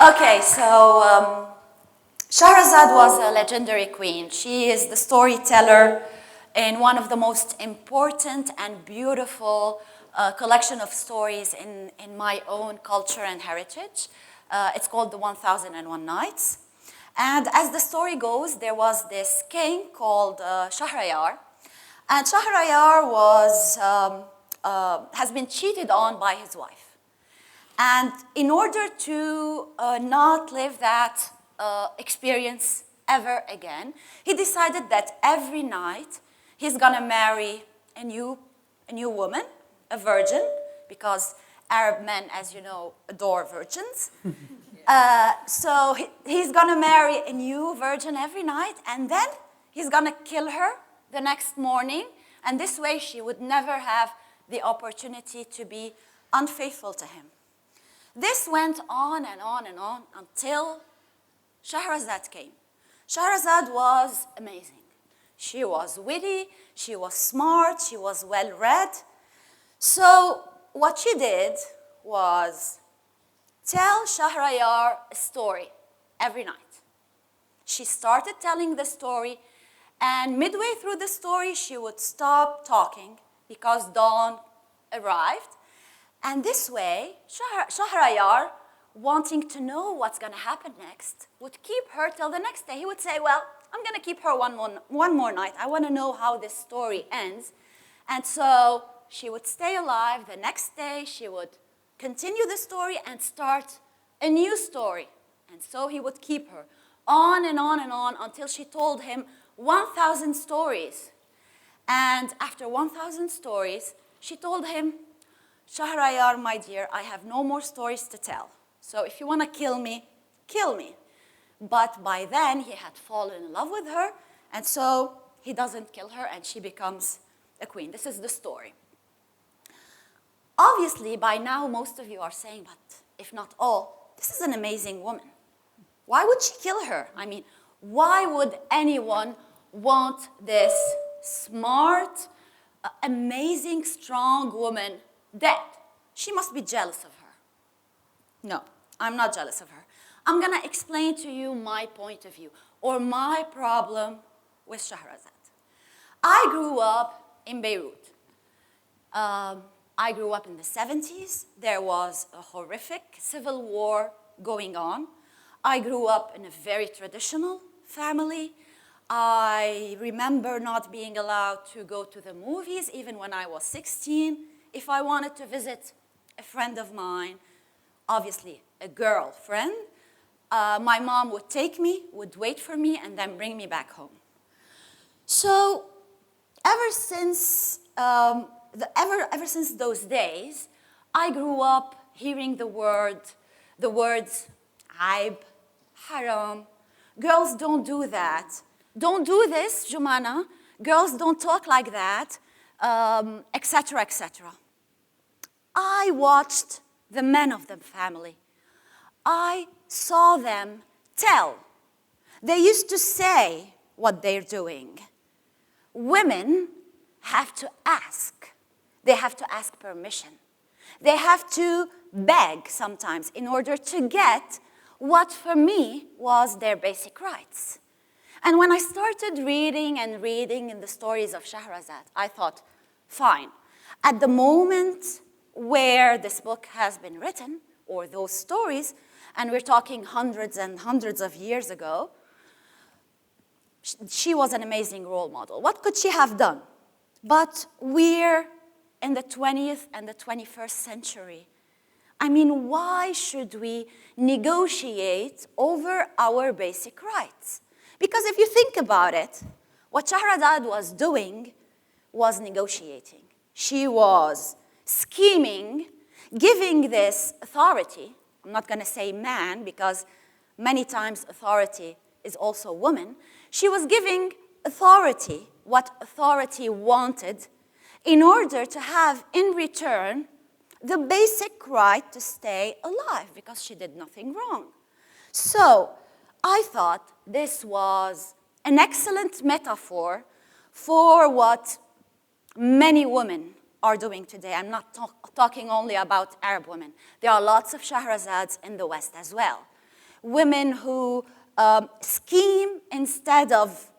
Okay, so Scheherazade was a legendary queen. She is the storyteller in one of the most important and beautiful collection of stories in my own culture and heritage. It's called the 1001 Nights. And as the story goes, there was this king called Shahrayar. And Shahrayar has been cheated on by his wife. And in order to not live that experience ever again, he decided that every night he's gonna marry a new woman, a virgin, because Arab men, as you know, adore virgins. So he's gonna marry a new virgin every night, and then he's gonna kill her the next morning, and this way she would never have the opportunity to be unfaithful to him. This went on and on and on until Scheherazade came. Scheherazade was amazing. She was witty, she was smart, she was well-read. So what she did was tell Shahrayar a story every night. She started telling the story, and midway through the story, she would stop talking because dawn arrived. And this way, Shahrayar, wanting to know what's going to happen next, would keep her till the next day. He would say, well, I'm going to keep her one more night. I want to know how this story ends. And so she would stay alive. The next day, she would continue the story and start a new story. And so he would keep her on and on and on until she told him 1,000 stories. And after 1,000 stories, she told him, Shahrayar, my dear, I have no more stories to tell. So if you want to kill me, kill me. But by then, he had fallen in love with her, and so he doesn't kill her, and she becomes a queen. This is the story. Obviously, by now, most of you are saying, but if not all, this is an amazing woman. Why would she kill her? I mean, why would anyone want this smart, amazing, strong woman dead? She must be jealous of her. No, I'm not jealous of her. I'm going to explain to you my point of view or my problem with Scheherazade. I grew up in Beirut. I grew up in the 70s. There was a horrific civil war going on. I grew up in a very traditional family. I remember not being allowed to go to the movies even when I was 16. If I wanted to visit a friend of mine, obviously a girlfriend, my mom would take me, would wait for me, and then bring me back home. So ever since those days, I grew up hearing the words aib, haram. Girls don't do that. Don't do this, Joumana. Girls don't talk like that, etc., etc. I watched the men of the family. I saw them tell. They used to say what they're doing. Women have to ask. They have to ask permission. They have to beg sometimes in order to get what for me was their basic rights. And when I started reading and reading in the stories of Scheherazade, I thought, fine. At the moment where this book has been written, or those stories, and we're talking hundreds and hundreds of years ago, she was an amazing role model. What could she have done? But we're in the 20th and the 21st century. I mean, why should we negotiate over our basic rights? Because if you think about it, what Scheherazade was doing was negotiating. She was scheming, giving this authority. I'm not going to say man, because many times authority is also woman. She was giving authority, what authority wanted, in order to have in return the basic right to stay alive, because she did nothing wrong. So I thought this was an excellent metaphor for what many women are doing today. I'm not talking only about Arab women. There are lots of Scheherazades in the West as well. women who scheme instead of,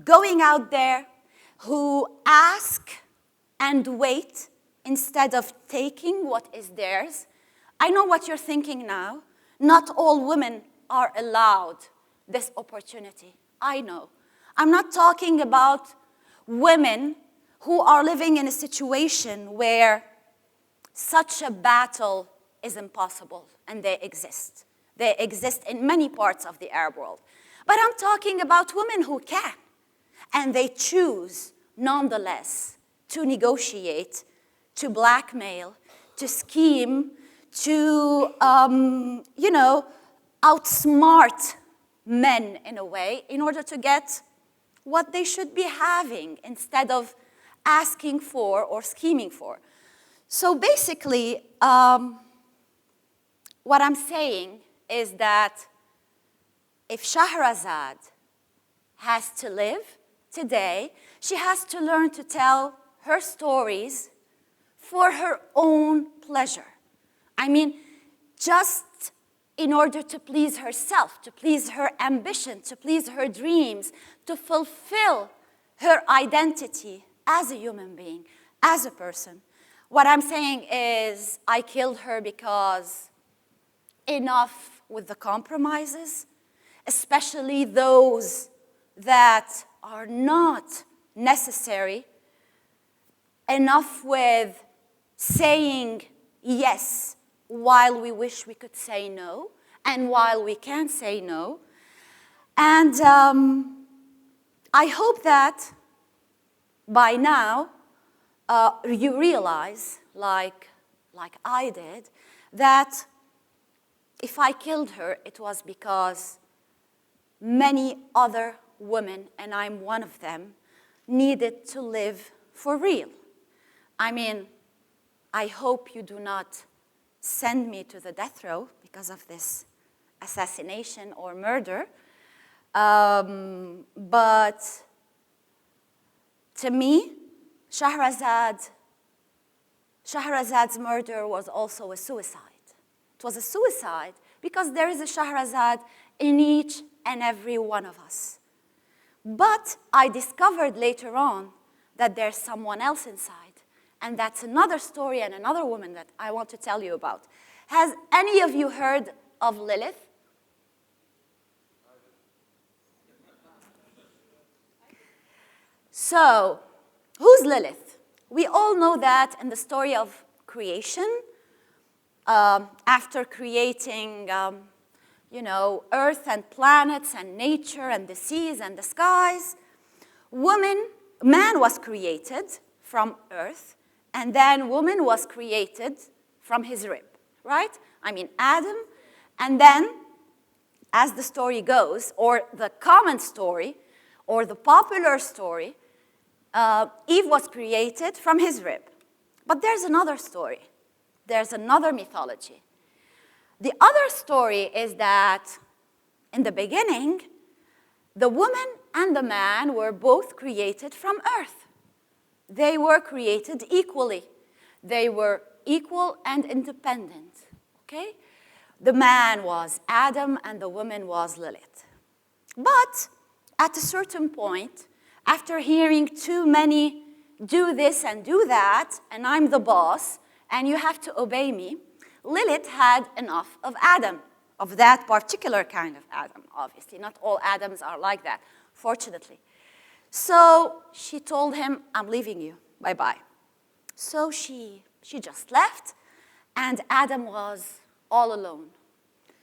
going out there, who ask and wait instead of taking what is theirs. I know what you're thinking now. Not all women are allowed this opportunity. I know. I'm not talking about women who are living in a situation where such a battle is impossible, and they exist. They exist in many parts of the Arab world. But I'm talking about women who can, and they choose, nonetheless, to negotiate, to blackmail, to scheme, to, outsmart men in a way in order to get what they should be having instead of asking for or scheming for. So basically, what I'm saying is that if Scheherazade has to live today, she has to learn to tell her stories for her own pleasure. I mean, just in order to please herself, to please her ambition, to please her dreams, to fulfill her identity as a human being, as a person. What I'm saying is, I killed her because enough with the compromises, especially those that are not necessary, enough with saying yes while we wish we could say no, and while we can't say no. And I hope that by now you realize, like I did, that if I killed her, it was because many other women, and I'm one of them, needed to live for real. I mean, I hope you do not send me to the death row because of this assassination or murder. But to me, Scheherazade's murder was also a suicide. It was a suicide because there is a Scheherazade in each and every one of us. But I discovered later on that there's someone else inside. And that's another story and another woman that I want to tell you about. Has any of you heard of Lilith? So, who's Lilith? We all know that in the story of creation, after creating, Earth and planets and nature and the seas and the skies, man was created from Earth, and then woman was created from his rib, right? I mean, Adam, and then, as the story goes, or the common story, or the popular story, Eve was created from his rib. But there's another story. There's another mythology. The other story is that in the beginning, the woman and the man were both created from earth. They were created equally. They were equal and independent, okay? The man was Adam and the woman was Lilith. But at a certain point, after hearing too many do this and do that, and I'm the boss, and you have to obey me, Lilith had enough of Adam, of that particular kind of Adam, obviously. Not all Adams are like that, fortunately. So she told him, I'm leaving you, bye-bye. So she just left, and Adam was all alone.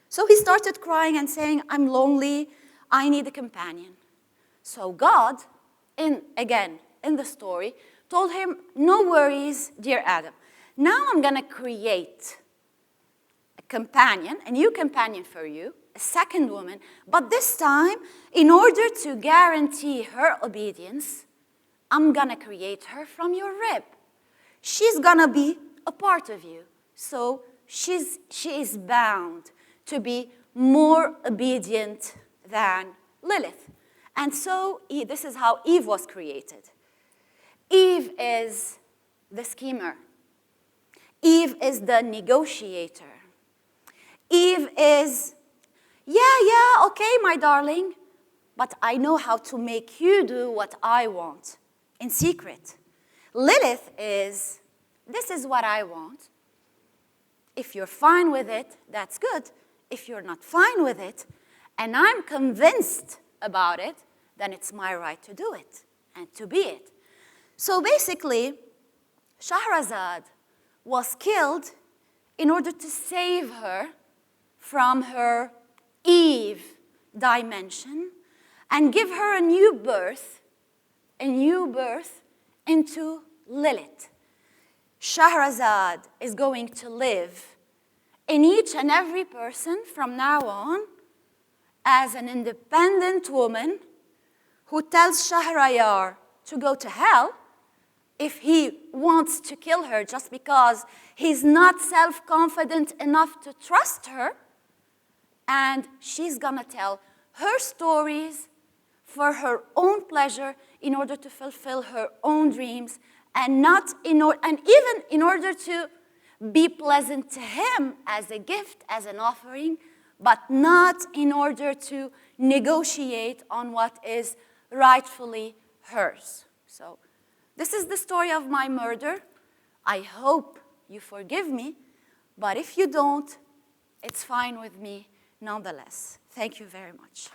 So he started crying and saying, I'm lonely, I need a companion. So God, again, in the story, told him, no worries, dear Adam. Now I'm going to create a companion, a new companion for you, a second woman, but this time, in order to guarantee her obedience, I'm going to create her from your rib. She's going to be a part of you. So she is bound to be more obedient than Lilith. And so this is how Eve was created. Eve is the schemer. Eve is the negotiator. Eve is, yeah, okay, my darling, but I know how to make you do what I want in secret. Lilith is, this is what I want. If you're fine with it, that's good. If you're not fine with it, and I'm convinced about it, then it's my right to do it and to be it. So basically, Scheherazade was killed in order to save her from her Eve dimension and give her a new birth into Lilith. Scheherazade is going to live in each and every person from now on as an independent woman who tells Shahrayar to go to hell if he wants to kill her just because he's not self-confident enough to trust her. And she's going to tell her stories for her own pleasure in order to fulfill her own dreams, and even in order to be pleasant to him as a gift, as an offering, but not in order to negotiate on what is rightfully hers. So this is the story of my murder. I hope you forgive me, but if you don't, it's fine with me nonetheless. Thank you very much.